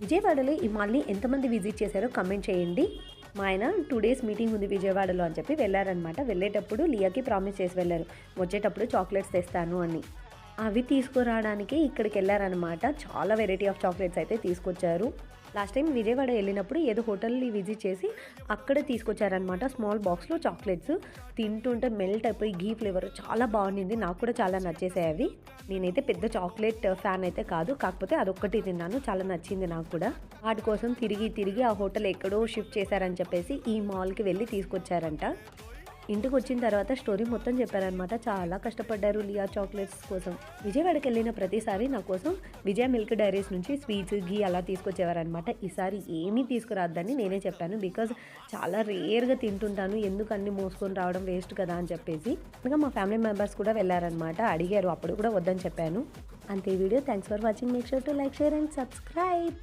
విజయవాడలో ఈ మాల్ని ఎంతమంది విజిట్ చేశారో కమెంట్ చేయండి. మా ఆయన 2 డేస్ మీటింగ్ ఉంది విజయవాడలో అని చెప్పి వెళ్ళారనమాట. వెళ్ళేటప్పుడు లియాకి ప్రామిస్ చేసి వెళ్ళారు, వచ్చేటప్పుడు చాక్లెట్స్ తెస్తాను అని. అవి తీసుకురావడానికి ఇక్కడికి వెళ్ళారనమాట. చాలా వెరైటీ ఆఫ్ చాక్లెట్స్ అయితే తీసుకొచ్చారు. లాస్ట్ టైం విజయవాడ వెళ్ళినప్పుడు ఏదో హోటల్ని విజిట్ చేసి అక్కడే తీసుకొచ్చారనమాట. స్మాల్ బాక్స్లో చాక్లెట్స్ తింటుంటే మెల్ట్ అయిపోయి ఘీ ఫ్లేవర్ చాలా బాగుండింది. నాకు కూడా చాలా నచ్చేసాయి అవి. నేనైతే పెద్ద చాక్లెట్ ఫ్యాన్ అయితే కాదు, కాకపోతే అదొక్కటి తిన్నాను, చాలా నచ్చింది నాకు కూడా. వాటి కోసం తిరిగి తిరిగి ఆ హోటల్ ఎక్కడో షిఫ్ట్ చేశారని చెప్పేసి ఈ మాల్కి వెళ్ళి తీసుకొచ్చారంట. ఇంటికి వచ్చిన తర్వాత స్టోరీ మొత్తం చెప్పారనమాట. చాలా కష్టపడ్డారు లియా చాక్లెట్స్ కోసం. విజయవాడకి వెళ్ళిన ప్రతిసారి నా కోసం విజయ మిల్క్ డైరీస్ నుంచి స్వీట్స్, ఘీ అలా తీసుకొచ్చేవారనమాట. ఈసారి ఏమీ తీసుకురాద్దని నేనే చెప్పాను, బికాజ్ చాలా రేర్గా తింటుంటాను, ఎందుకు అన్ని మోసుకొని రావడం వేస్ట్ కదా అని చెప్పేసి. ఇంకా మా ఫ్యామిలీ మెంబర్స్ కూడా వెళ్ళారనమాట, అడిగారు, అప్పుడు కూడా వద్దని చెప్పాను. అంతే video. Thanks for watching. Make sure to like, share and subscribe.